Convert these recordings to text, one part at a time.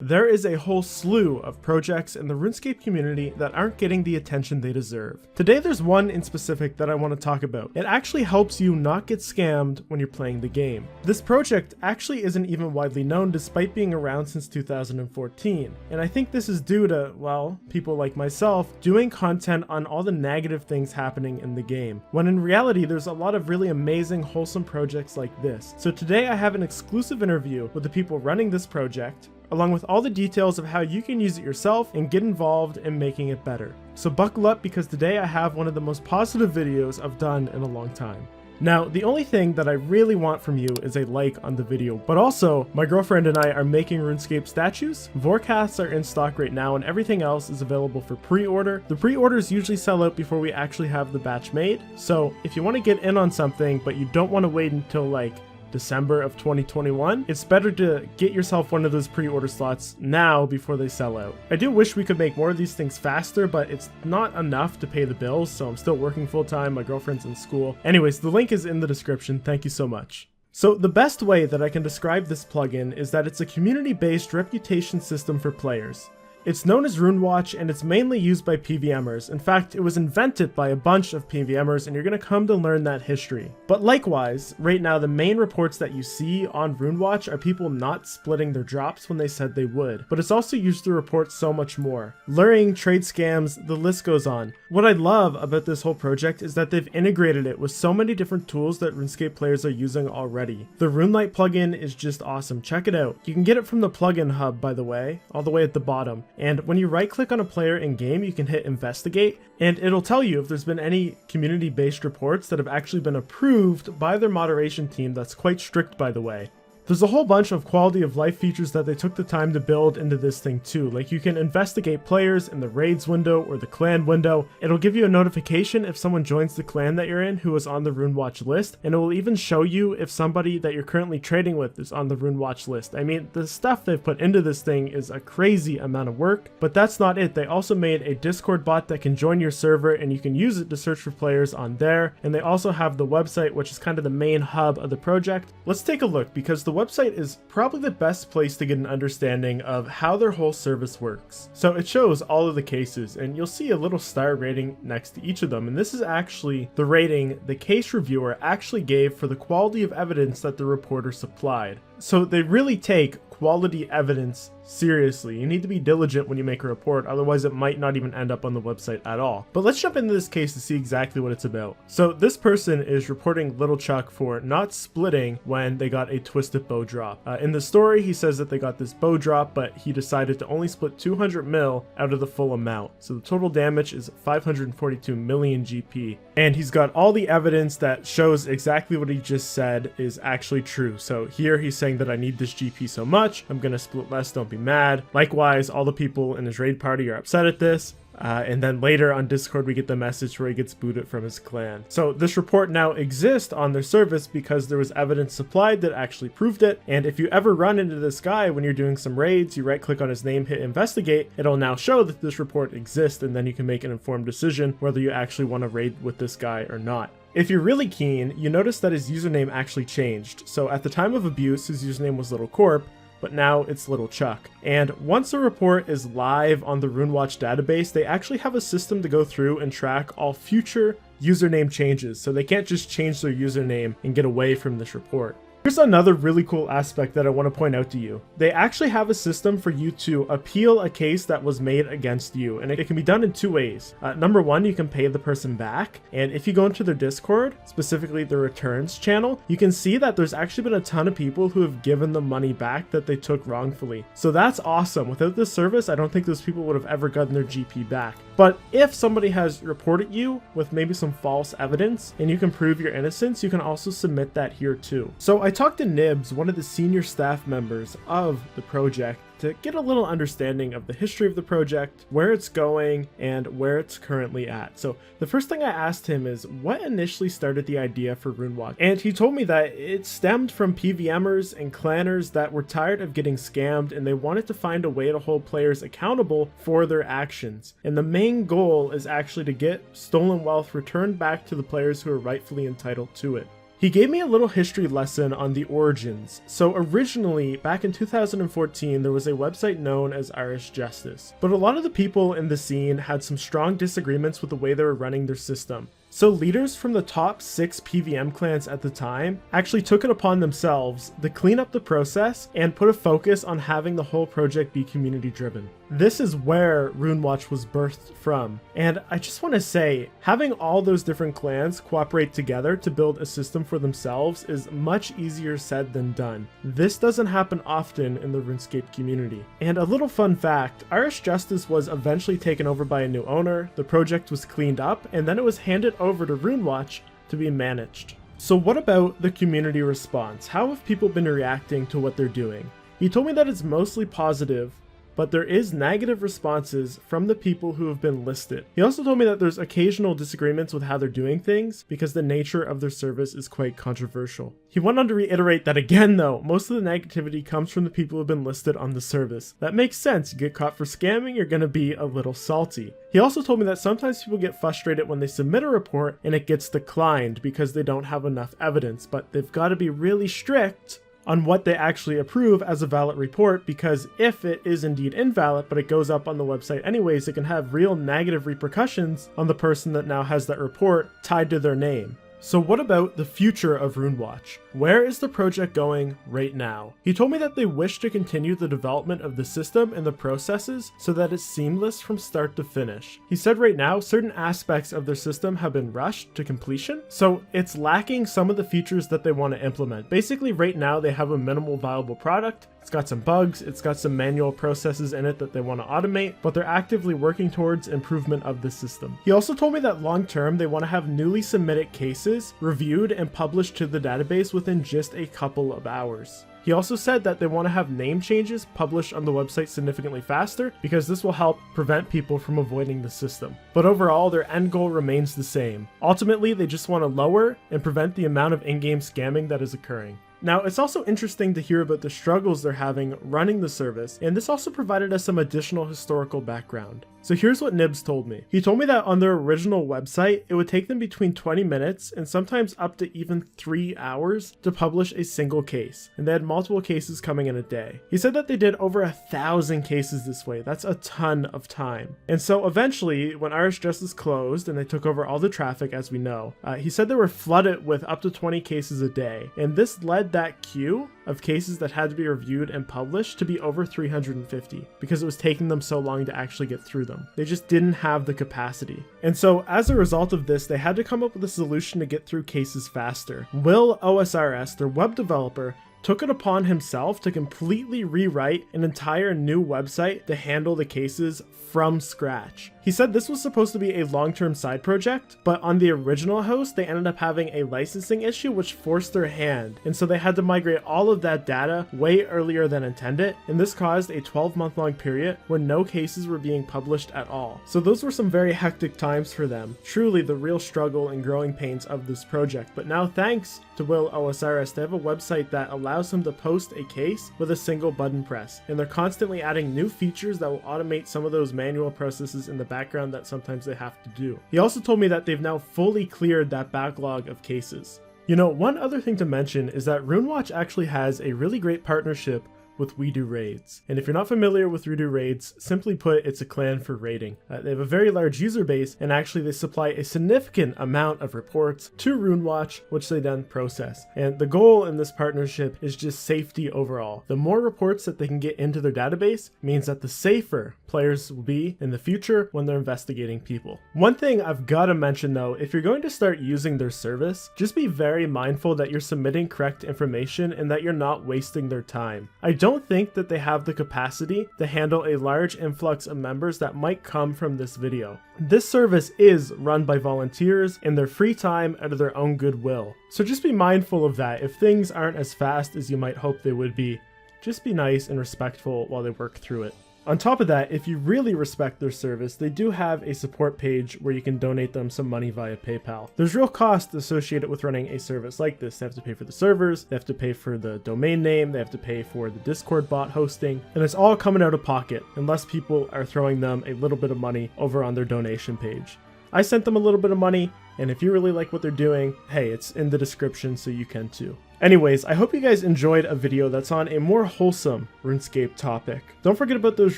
there is a whole slew of projects in the RuneScape community that aren't getting the attention they deserve. Today there's one in specific that I want to talk about. It actually helps you not get scammed when you're playing the game. This project actually isn't even widely known despite being around since 2014, and I think this is due to, well, people like myself doing content on all the negative things happening in the game, when in reality there's a lot of really amazing wholesome projects like this. So today I have an exclusive interview with the people running this project, along with all the details of how you can use it yourself and get involved in making it better. So buckle up, because today I have one of the most positive videos I've done in a long time. Now, the only thing that I really want from you is a like on the video, but also, my girlfriend and I are making RuneScape statues. Vorkaths are in stock right now, and everything else is available for pre-order. The pre-orders usually sell out before we actually have the batch made, so if you want to get in on something, but you don't want to wait until like December of 2021, it's better to get yourself one of those pre-order slots now before they sell out. I do wish we could make more of these things faster, but it's not enough to pay the bills, so I'm still working full-time, my girlfriend's in school. Anyways, the link is in the description. Thank you so much. So the best way that I can describe this plugin is that it's a community-based reputation system for players. It's known as RuneWatch, and it's mainly used by PVMers. In fact, it was invented by a bunch of PVMers, and you're going to come to learn that history. But likewise, right now the main reports that you see on RuneWatch are people not splitting their drops when they said they would. But it's also used to report so much more. Luring, trade scams, the list goes on. What I love about this whole project is that they've integrated it with so many different tools that RuneScape players are using already. The RuneLite plugin is just awesome. Check it out. You can get it from the plugin hub, by the way, all the way at the bottom. And when you right click on a player in game, you can hit investigate, and it'll tell you if there's been any community-based reports that have actually been approved by their moderation team. That's quite strict, by the way. There's a whole bunch of quality of life features that they took the time to build into this thing too. Like, you can investigate players in the raids window or the clan window. It'll give you a notification if someone joins the clan that you're in who is on the RuneWatch list, and it will even show you if somebody that you're currently trading with is on the RuneWatch list. I mean, the stuff they've put into this thing is a crazy amount of work, but that's not it. They also made a Discord bot that can join your server, and you can use it to search for players on there. And they also have the website, which is kind of the main hub of the project. Let's take a look, because the website is probably the best place to get an understanding of how their whole service works. So it shows all of the cases, and you'll see a little star rating next to each of them, and this is actually the rating the case reviewer actually gave for the quality of evidence that the reporter supplied. So they really take quality evidence seriously. You need to be diligent when you make a report, otherwise it might not even end up on the website at all. But let's jump into this case to see exactly what it's about. So this person is reporting Little Chuck for not splitting when they got a twisted bow drop. In the story, he says that they got this bow drop, but he decided to only split 200 mil out of the full amount. So the total damage is 542 million GP. And he's got all the evidence that shows exactly what he just said is actually true. So here he's saying that I need this GP so much, I'm gonna split less, don't be mad. Likewise, all the people in his raid party are upset at this. And then later on Discord, we get the message where he gets booted from his clan. So this report now exists on their service because there was evidence supplied that actually proved it. And if you ever run into this guy when you're doing some raids, you right click on his name, hit investigate, it'll now show that this report exists, and then you can make an informed decision whether you actually want to raid with this guy or not. If you're really keen, you notice that his username actually changed. So at the time of abuse, his username was Little Corp, but now it's Little Chuck. And once a report is live on the RuneWatch database, they actually have a system to go through and track all future username changes, so they can't just change their username and get away from this report. Here's another really cool aspect that I want to point out to you. They actually have a system for you to appeal a case that was made against you, and it can be done in two ways. Number one, you can pay the person back, and if you go into their Discord, specifically the returns channel, you can see that there's actually been a ton of people who have given the money back that they took wrongfully. So that's awesome. Without this service, I don't think those people would have ever gotten their GP back. But if somebody has reported you with maybe some false evidence and you can prove your innocence, you can also submit that here too. So I talked to Nibs, one of the senior staff members of the project, to get a little understanding of the history of the project, where it's going, and where it's currently at. So the first thing I asked him is what initially started the idea for RuneWatch, and he told me that it stemmed from PVMers and clanners that were tired of getting scammed, and they wanted to find a way to hold players accountable for their actions. And the main goal is actually to get stolen wealth returned back to the players who are rightfully entitled to it. He gave me a little history lesson on the origins. So originally, back in 2014, there was a website known as Irish Justice, but a lot of the people in the scene had some strong disagreements with the way they were running their system. So leaders from the top 6 PVM clans at the time actually took it upon themselves to clean up the process and put a focus on having the whole project be community driven. This is where RuneWatch was birthed from. And I just want to say, having all those different clans cooperate together to build a system for themselves is much easier said than done. This doesn't happen often in the RuneScape community. And a little fun fact, Irish Justice was eventually taken over by a new owner, the project was cleaned up, and then it was handed over to RuneWatch to be managed. So what about the community response? How have people been reacting to what they're doing? He told me that it's mostly positive, but there is negative responses from the people who have been listed. He also told me that there's occasional disagreements with how they're doing things because the nature of their service is quite controversial. He went on to reiterate that again though, most of the negativity comes from the people who have been listed on the service. That makes sense, you get caught for scamming, you're gonna be a little salty. He also told me that sometimes people get frustrated when they submit a report and it gets declined because they don't have enough evidence, but they've got to be really strict on what they actually approve as a valid report, because if it is indeed invalid but it goes up on the website anyways, it can have real negative repercussions on the person that now has that report tied to their name. So what about the future of RuneWatch? Where is the project going right now? He told me that they wish to continue the development of the system and the processes so that it's seamless from start to finish. He said right now, certain aspects of their system have been rushed to completion, so it's lacking some of the features that they want to implement. Basically right now they have a minimal viable product. It's got some bugs, it's got some manual processes in it that they want to automate, but they're actively working towards improvement of the system. He also told me that long term they want to have newly submitted cases reviewed and published to the database within just a couple of hours. He also said that they want to have name changes published on the website significantly faster because this will help prevent people from avoiding the system. But overall, their end goal remains the same. Ultimately, they just want to lower and prevent the amount of in-game scamming that is occurring. Now, it's also interesting to hear about the struggles they're having running the service, and this also provided us some additional historical background. So here's what Nibs told me. He told me that on their original website, it would take them between 20 minutes and sometimes up to even 3 hours to publish a single case, and they had multiple cases coming in a day. He said that they did over 1,000 cases this way. That's a ton of time. And so eventually, when Irish Justice closed and they took over all the traffic, as we know, he said they were flooded with up to 20 cases a day, and this led that queue of cases that had to be reviewed and published to be over 350 because it was taking them so long to actually get through them. They just didn't have the capacity. And so as a result of this, they had to come up with a solution to get through cases faster. Will OSRS, their web developer, took it upon himself to completely rewrite an entire new website to handle the cases from scratch. He said this was supposed to be a long-term side project, but on the original host, they ended up having a licensing issue which forced their hand, and so they had to migrate all of that data way earlier than intended, and this caused a 12-month-long period where no cases were being published at all. So those were some very hectic times for them, truly the real struggle and growing pains of this project. But now, thanks to Will OSRS, they have a website that allows them to post a case with a single button press, and they're constantly adding new features that will automate some of those manual processes in the background that sometimes they have to do. He also told me that they've now fully cleared that backlog of cases. You know, one other thing to mention is that RuneWatch actually has a really great partnership with We Do Raids. And if you're not familiar with We Do Raids, simply put, it's a clan for raiding. They have a very large user base, and actually they supply a significant amount of reports to RuneWatch, which they then process. And the goal in this partnership is just safety overall. The more reports that they can get into their database means that the safer players will be in the future when they're investigating people. One thing I've got to mention though, if you're going to start using their service, just be very mindful that you're submitting correct information and that you're not wasting their time. I don't think that they have the capacity to handle a large influx of members that might come from this video. This service is run by volunteers in their free time out of their own goodwill. So just be mindful of that. If things aren't as fast as you might hope they would be, just be nice and respectful while they work through it. On top of that, if you really respect their service, they do have a support page where you can donate them some money via PayPal. There's real cost associated with running a service like this. They have to pay for the servers, they have to pay for the domain name, they have to pay for the Discord bot hosting, and it's all coming out of pocket unless people are throwing them a little bit of money over on their donation page. I sent them a little bit of money, and if you really like what they're doing, hey, it's in the description so you can too. Anyways, I hope you guys enjoyed a video that's on a more wholesome RuneScape topic. Don't forget about those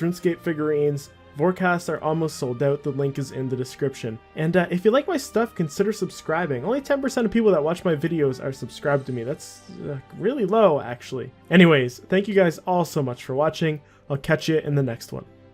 RuneScape figurines. Forecasts are almost sold out, the link is in the description. And if you like my stuff, consider subscribing. Only 10% of people that watch my videos are subscribed to me. That's really low, actually. Anyways, thank you guys all so much for watching. I'll catch you in the next one.